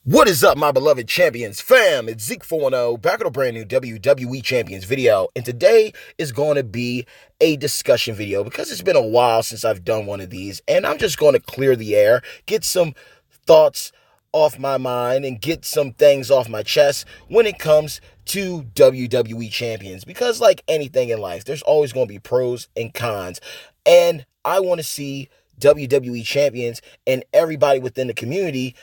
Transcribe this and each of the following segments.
What is up, my beloved champions fam? It's Zeke 410 back with a brand new WWE Champions video. And today is going to be a discussion video because it's been a while since I've done one of these. And I'm just going to clear the air, get some thoughts off my mind, and get some things off my chest when it comes to WWE Champions. Because, like anything in life, there's always going to be pros and cons. And I want to see WWE Champions and everybody within the community,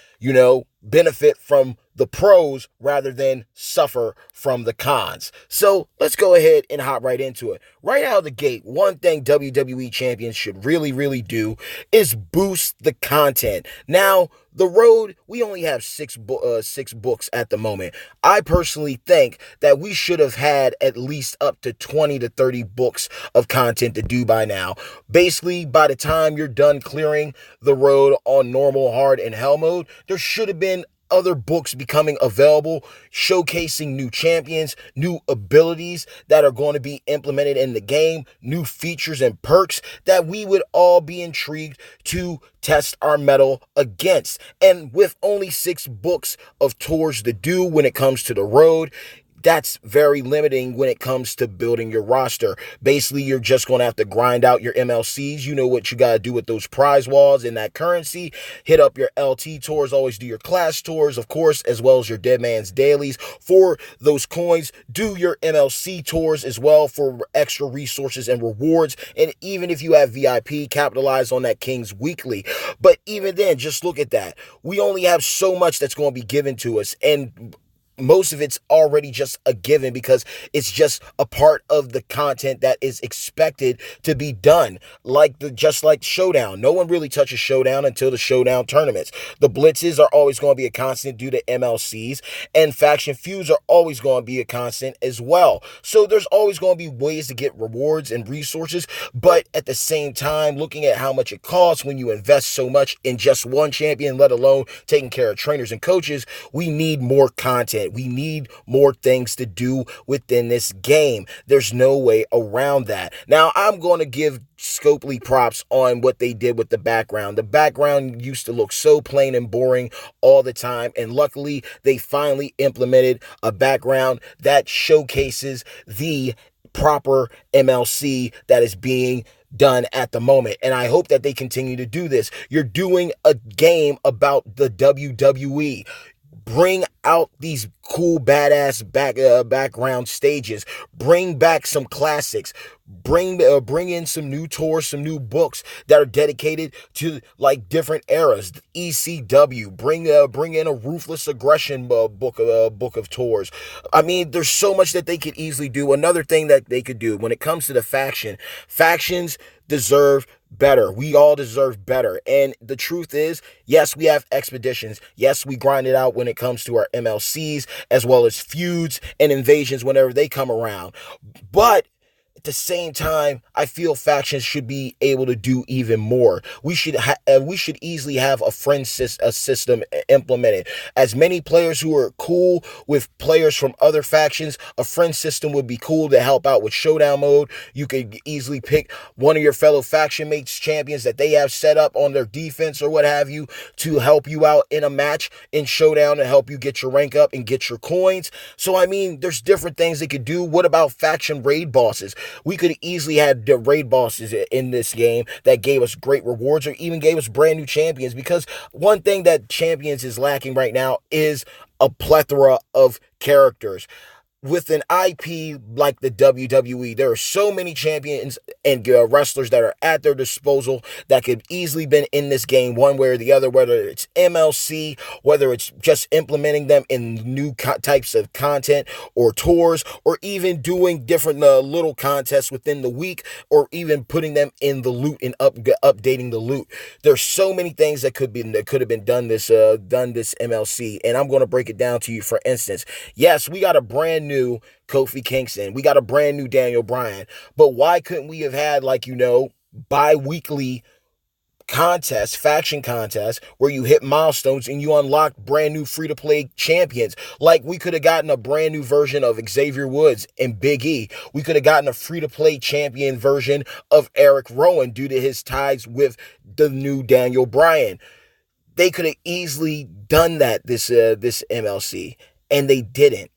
benefit from the pros rather than suffer from the cons. So let's go ahead and hop right into it. Right out of the gate, one thing WWE Champions should really do is boost the content. Now, the road, we only have six books at the moment. I personally think that we should have had at least up to 20 to 30 books of content to do by now. Basically, by the time you're done clearing the road on normal, hard, and hell mode, there should have been other books becoming available, showcasing new champions, new abilities that are going to be implemented in the game, new features and perks that we would all be intrigued to test our mettle against. And with only 6 books of tours to do when it comes to the road, that's very limiting when it comes to building your roster. Basically, you're just going to have to grind out your MLCs. You know what you got to do with those prize walls and that currency. Hit up your LT tours. Always do your class tours, of course, as well as your Dead Man's Dailies for those coins. Do your MLC tours as well for extra resources and rewards. And even if you have VIP, capitalize on that King's Weekly. But even then, just look at that. We only have so much that's going to be given to us. And most of it's already just a given because it's just a part of the content that is expected to be done. Just like Showdown. No one really touches Showdown until the Showdown tournaments. The blitzes are always going to be a constant due to MLCs, and faction feuds are always going to be a constant as well. So there's always going to be ways to get rewards and resources, but at the same time, looking at how much it costs when you invest so much in just one champion, let alone taking care of trainers and coaches, we need more content. We need more things to do within this game. There's no way around that. Now, I'm going to give Scopely props on what they did with the background. The background used to look so plain and boring all the time, and luckily they finally implemented a background that showcases the proper MLC that is being done at the moment, and I hope that they continue to do this. You're doing a game about the WWE. Bring out these cool, badass background stages. Bring back some classics. Bring in some new tours, some new books that are dedicated to like different eras. ECW. Bring in a Ruthless Aggression book of tours. I mean, there's so much that they could easily do. Another thing that they could do when it comes to the factions deserve better. We all deserve better. And the truth is, yes, we have expeditions. Yes, we grind it out when it comes to our MLCs, as well as feuds and invasions whenever they come around. But at the same time, I feel factions should be able to do even more. We should easily have a system implemented. As many players who are cool with players from other factions, a friend system would be cool to help out with Showdown mode. You could easily pick one of your fellow faction mates champions that they have set up on their defense or what have you to help you out in a match in Showdown and help you get your rank up and get your coins. So, I mean, there's different things they could do. What about faction raid bosses? We could easily have the raid bosses in this game that gave us great rewards or even gave us brand new champions, because one thing that Champions is lacking right now is a plethora of characters. With an IP like the WWE, there are so many champions and wrestlers that are at their disposal that could easily been in this game one way or the other, whether it's MLC, whether it's just implementing them in new types of content or tours, or even doing different little contests within the week, or even putting them in the loot and updating the loot. There's so many things that could have been done this MLC, and I'm going to break it down to you. For instance, yes, we got a brand new Kofi Kingston. We got a brand new Daniel Bryan. But why couldn't we have had, bi-weekly faction contests, where you hit milestones and you unlock brand new free-to-play champions? Like, we could have gotten a brand new version of Xavier Woods and Big E. We could have gotten a free-to-play champion version of Eric Rowan due to his ties with the new Daniel Bryan. They could have easily done that this MLC, and they didn't.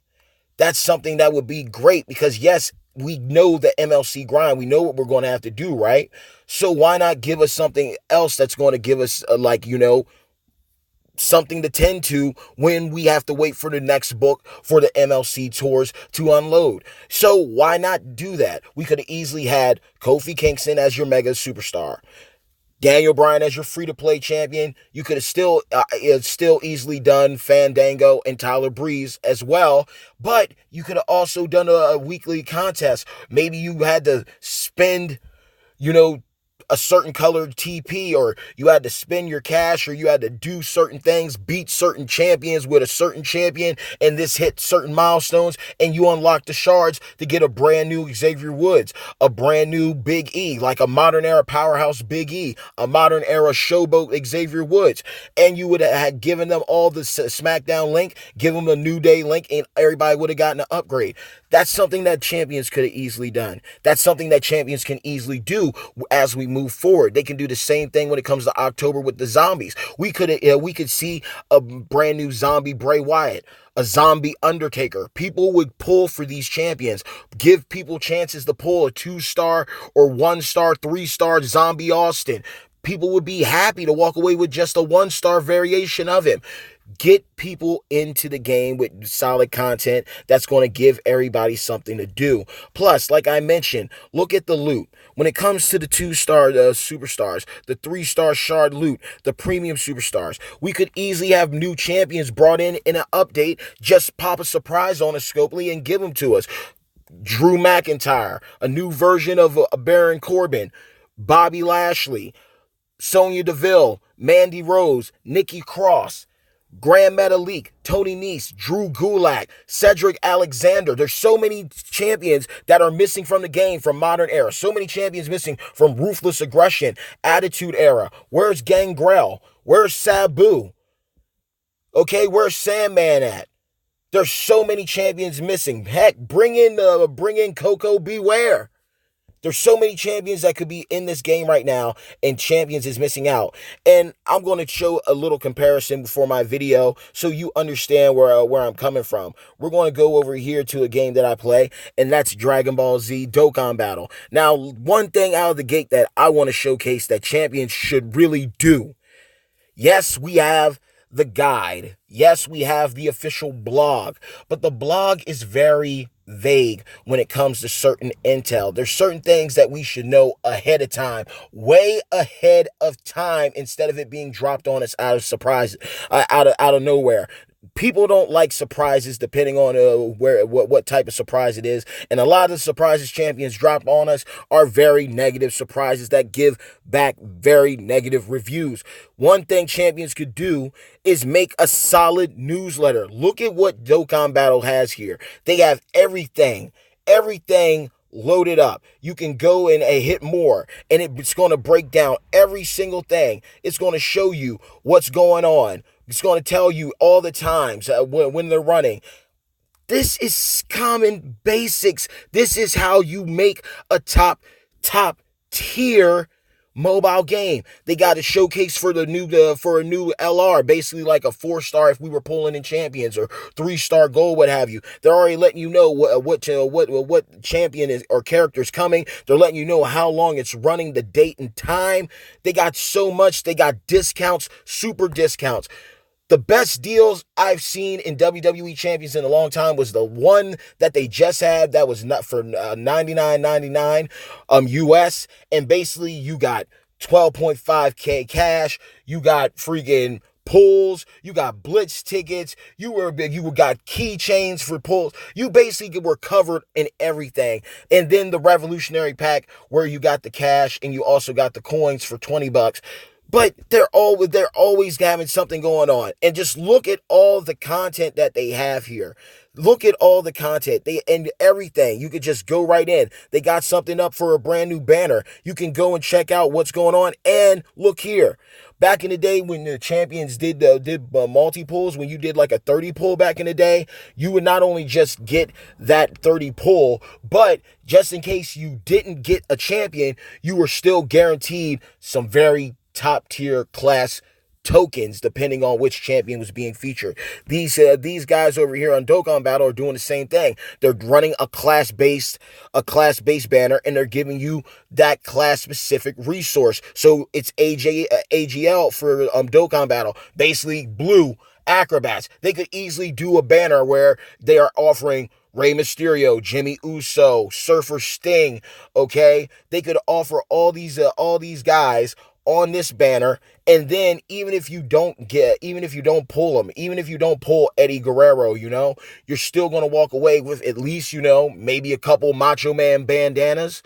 That's something that would be great because, yes, we know the MLC grind. We know what we're going to have to do, right? So why not give us something else that's going to give us, something to tend to when we have to wait for the next book for the MLC tours to unload. So why not do that? We could have easily had Kofi Kingston as your mega superstar. Daniel Bryan as your free-to-play champion. You could have still easily done Fandango and Tyler Breeze as well, but you could have also done a weekly contest. Maybe you had to spend, you know, a certain colored TP, or you had to spend your cash, or you had to do certain things, beat certain champions with a certain champion, and this hit certain milestones, and you unlock the shards to get a brand new Xavier Woods, a brand new Big E, like a modern era powerhouse Big E, a modern era showboat Xavier Woods, and you would have had given them all the SmackDown link, give them a New Day link, and everybody would have gotten an upgrade. That's something that champions could have easily done. That's something that champions can easily do as we move forward. They can do the same thing when it comes to October with the zombies. We could see a brand new zombie Bray Wyatt, a zombie Undertaker. People would pull for these champions. Give people chances to pull a 2-star or 1-star, 3-star zombie Austin. People would be happy to walk away with just a 1-star variation of him. Get people into the game with solid content that's going to give everybody something to do. Plus, like I mentioned, look at the loot. When it comes to the 2-star superstars, the 3-star shard loot, the premium superstars, we could easily have new champions brought in an update. Just pop a surprise on a Scopely and give them to us. Drew McIntyre, a new version of Baron Corbin, Bobby Lashley, Sonya Deville, Mandy Rose, Nikki Cross, Grand Metalik, Tony Nese, Drew Gulak, Cedric Alexander. There's so many champions that are missing from the game from modern era. So many champions missing from Ruthless Aggression, Attitude Era. Where's Gangrel? Where's Sabu? Okay, where's Sandman at? There's so many champions missing. Heck, bring in Coco Beware. There's so many champions that could be in this game right now, and champions is missing out. And I'm going to show a little comparison before my video so you understand where I'm coming from. We're going to go over here to a game that I play, and that's Dragon Ball Z Dokkan Battle. Now, one thing out of the gate that I want to showcase that champions should really do. Yes, we have the guide. Yes, we have the official blog, but the blog is very vague when it comes to certain intel. There's certain things that we should know ahead of time, way ahead of time, instead of it being dropped on us out of surprise, out of nowhere. People don't like surprises depending on what type of surprise it is. And a lot of the surprises champions drop on us are very negative surprises that give back very negative reviews. One thing champions could do is make a solid newsletter. Look at what Dokkan Battle has here. They have everything loaded up. You can go and hit more, and it's going to break down every single thing. It's going to show you what's going on. It's going to tell you all the times when they're running. This is common basics. This is how you make a top tier mobile game. They got a showcase for a new LR, basically like a 4-star if we were pulling in champions, or 3-star gold, what have you. They're already letting you know what champion is or character is coming. They're letting you know how long it's running, the date and time. They got so much. They got discounts, super discounts. The best deals I've seen in WWE Champions in a long time was the one that they just had that was not for $99.99 US, and basically you got 12.5K cash, you got freaking pulls, you got blitz tickets, you got keychains for pulls. You basically were covered in everything. And then the revolutionary pack where you got the cash and you also got the coins for $20. But they're always having something going on. And just look at all the content that they have here. Look at all the content. And everything. You could just go right in. They got something up for a brand new banner. You can go and check out what's going on. And look here. Back in the day when the champions did multi-pulls, when you did like a 30 pull back in the day, you would not only just get that 30 pull, but just in case you didn't get a champion, you were still guaranteed some very top tier class tokens depending on which champion was being featured. These guys over here on Dokkan Battle are doing the same thing. They're running a class based banner, and they're giving you that class specific resource. So it's AGL for Dokkan Battle, basically blue acrobats. They could easily do a banner where they are offering Rey Mysterio, Jimmy Uso, Surfer Sting. Okay, they could offer all these guys on this banner, and then even if you don't pull them, even if you don't pull Eddie Guerrero, you're still gonna walk away with at least maybe a couple Macho Man bandanas,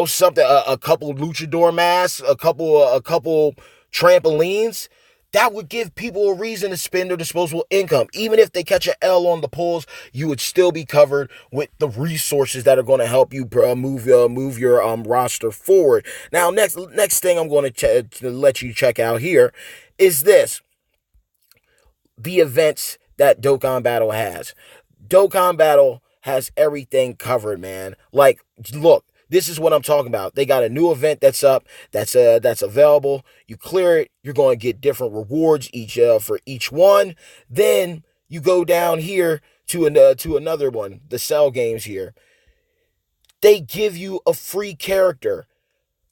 something, a couple luchador masks, a couple trampolines. That would give people a reason to spend their disposable income. Even if they catch an L on the polls, you would still be covered with the resources that are going to help you move your roster forward. Now, next thing I'm going to let you check out here is this: the events that Dokkan Battle has. Dokkan Battle has everything covered, man. Like, look, this is what I'm talking about. They got a new event that's up, that's available. You clear it, you're going to get different rewards for each one. Then you go down here to another one, the Cell games here. They give you a free character.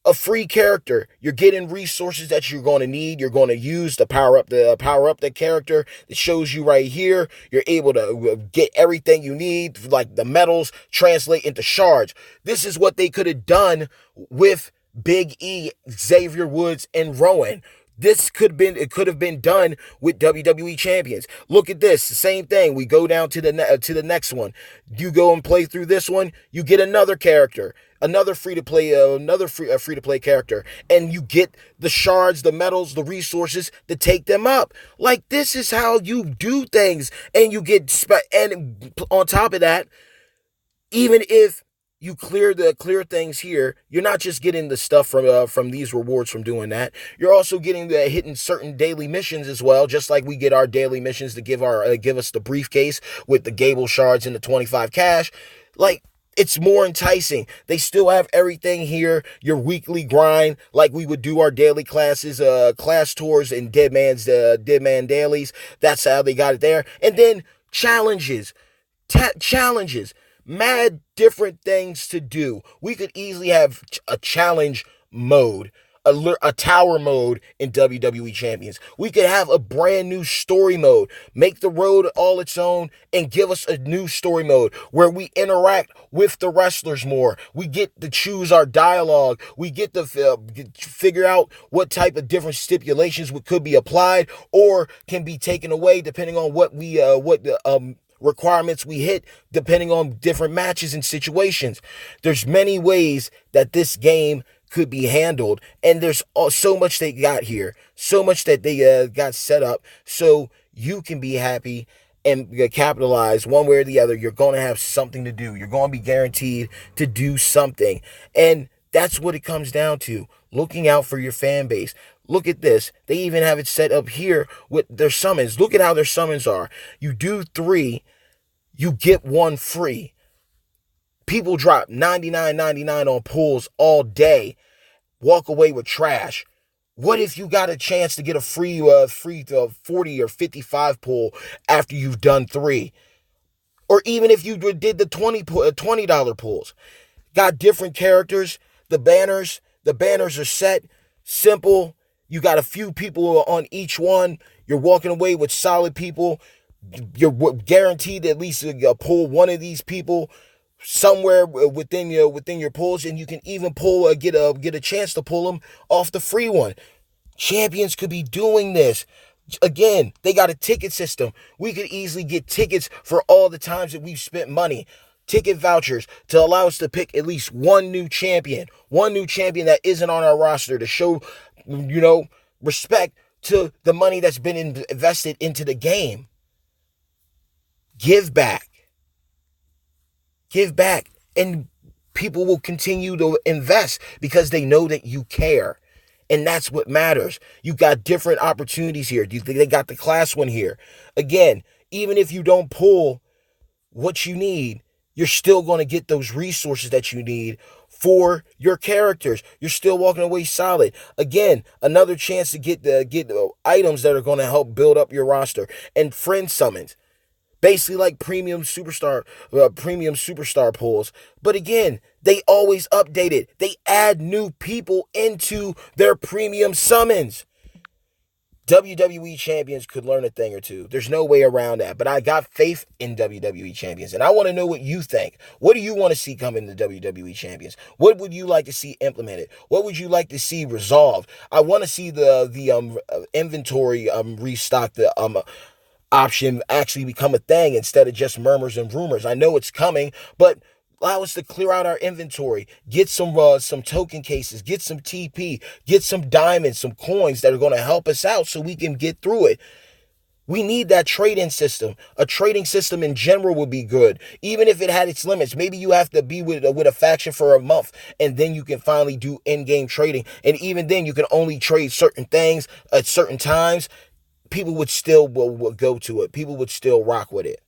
A free character. You're getting resources that you're going to need. You're going to use to power up the character. It shows you right here. You're able to get everything you need, like the medals translate into shards. This is what they could have done with Big E, Xavier Woods, and Rowan. It could have been done with WWE champions. Look at this, same thing. We go down to the next one. You go and play through this one, you get another character, another free to play character, and you get the shards, the medals, the resources to take them up. Like, this is how you do things, and you get and on top of that, even if you clear things here, you're not just getting the stuff from these rewards from doing that. You're also getting the hitting certain daily missions as well, just like we get our daily missions to give us the briefcase with the Gable shards and the 25 cash. Like, it's more enticing. They still have everything here. Your weekly grind, like we would do our daily classes, class tours, and Dead Man dailies. That's how they got it there. And then challenges. Challenges. Mad different things to do. We could easily have a challenge mode, a tower mode in WWE Champions. We could have a brand new story mode, make the road all its own, and give us a new story mode where we interact with the wrestlers more. We get to choose our dialogue. We get to figure out what type of different stipulations could be applied or can be taken away depending on what requirements we hit, depending on different matches and situations. There's many ways that this game could be handled, and there's so much they got here, so much that they got set up so you can be happy and capitalize one way or the other. You're going to have something to do. You're going to be guaranteed to do something, and that's what it comes down to: looking out for your fan base. Look at this. They even have it set up here with their summons. Look at how their summons are. You do 3, you get 1 free. People drop $99.99 on pulls all day, walk away with trash. What if you got a chance to get a free 40 or 55 pull after you've done 3? Or even if you did the $20 pulls. Got different characters. The banners are set, simple. You got a few people on each one. You're walking away with solid people. You're guaranteed to at least pull one of these people somewhere within your pulls, and you can even get a chance to pull them off the free one. Champions could be doing this. Again, they got a ticket system. We could easily get tickets for all the times that we've spent money. Ticket vouchers to allow us to pick at least one new champion that isn't on our roster to show, respect to the money that's been invested into the game. Give back, and people will continue to invest because they know that you care. And that's what matters. You got different opportunities here. They got the class one here. Again, even if you don't pull what you need, you're still going to get those resources that you need for your characters. You're still walking away solid. Again, another chance to get items that are going to help build up your roster and friend summons. Basically like premium superstar pools. But again, they always update it. They add new people into their premium summons. WWE champions could learn a thing or two. There's no way around that. But I got faith in WWE champions. And I want to know what you think. What do you want to see come in the WWE champions? What would you like to see implemented? What would you like to see resolved? I want to see the inventory restock, the option actually become a thing instead of just murmurs and rumors. I know it's coming, but allow us to clear out our inventory, get some token cases, get some TP, get some diamonds, some coins that are going to help us out so we can get through it. We need that trading system. A trading system in general would be good, even if it had its limits. Maybe you have to be with a faction for a month, and then you can finally do in-game trading. And even then, you can only trade certain things at certain times. People would still will go to it. People would still rock with it.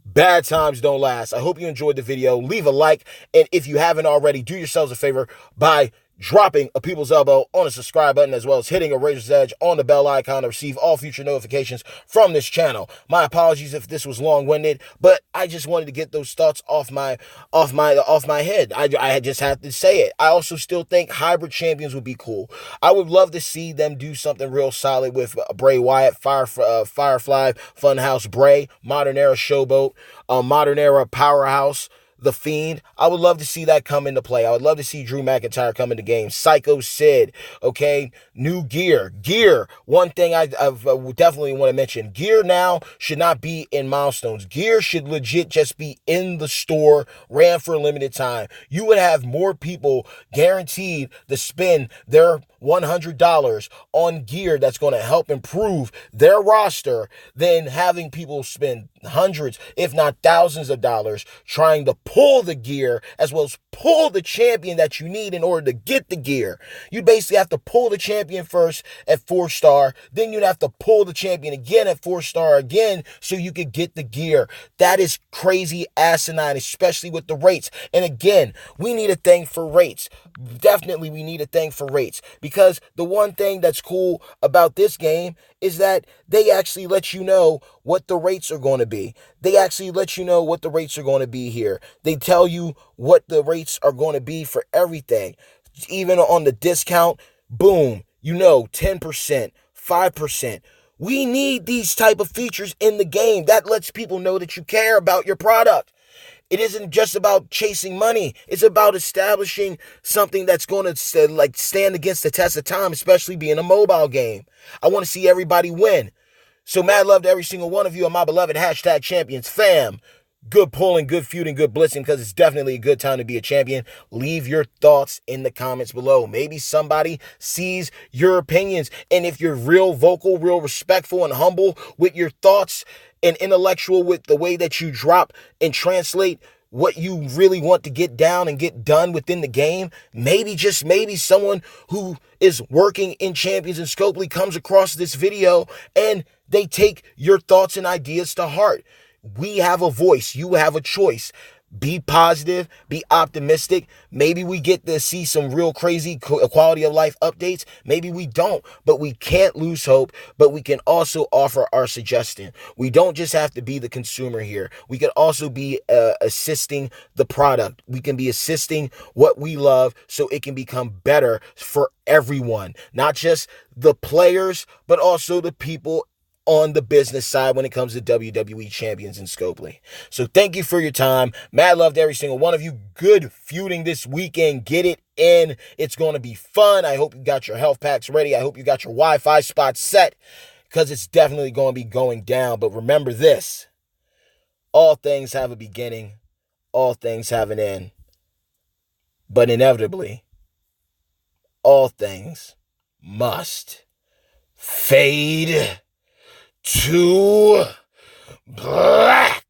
Bad times don't last. I hope you enjoyed the video. Leave a like. And if you haven't already, do yourselves a favor by dropping a people's elbow on the subscribe button, as well as hitting a razor's edge on the bell icon to receive all future notifications from this channel. My apologies if this was long-winded, but I just wanted to get those thoughts off my head. I just had to say it. I also still think hybrid champions would be cool. I would love to see them do something real solid with Bray Wyatt, Firefly, Funhouse Bray, Modern Era Showboat, Modern Era Powerhouse, The Fiend. I would love to see that come into play. I would love to see Drew McIntyre come into game. Psycho Sid, okay? New gear. Gear. One thing I definitely want to mention. Gear now should not be in milestones. Gear should legit just be in the store, ran for a limited time. You would have more people guaranteed to spend their $100 on gear that's going to help improve their roster than having people spend hundreds, if not thousands of dollars trying to pull the gear as well as pull the champion that you need in order to get the gear. You basically have to pull the champion first at 4-star, then you'd have to pull the champion again at 4-star again so you could get the gear. That is crazy asinine, especially with the rates. And again, we need a thing for rates. Definitely we need a thing for rates, because the one thing that's cool about this game is that they actually let you know what the rates are going to be. They actually let you know what the rates are going to be here. They tell you what the rates are going to be for everything. Even on the discount, boom, 10%, 5%. We need these type of features in the game. That lets people know that you care about your product. It isn't just about chasing money. It's about establishing something that's going to stand against the test of time, especially being a mobile game. I want to see everybody win. So mad love to every single one of you on my beloved #champions fam. Good pulling, good feuding, good blitzing, because it's definitely a good time to be a champion. Leave your thoughts in the comments below. Maybe somebody sees your opinions. And if you're real vocal, real respectful, and humble with your thoughts and intellectual with the way that you drop and translate what you really want to get down and get done within the game, maybe, just maybe, someone who is working in Champions and Scopely comes across this video and they take your thoughts and ideas to heart. We have a voice. You have a choice. Be positive. Be optimistic. Maybe we get to see some real crazy quality of life updates. Maybe we don't. But we can't lose hope. But we can also offer our suggestion. We don't just have to be the consumer here. We can also be assisting the product. We can be assisting what we love so it can become better for everyone. Not just the players, but also the people on the business side when it comes to WWE champions and Scopely. So thank you for your time. Mad love to every single one of you. Good feuding this weekend. Get it in. It's going to be fun. I hope you got your health packs ready. I hope you got your Wi-Fi spots set, because it's definitely going to be going down. But remember this: all things have a beginning. All things have an end. But inevitably, all things must fade to black.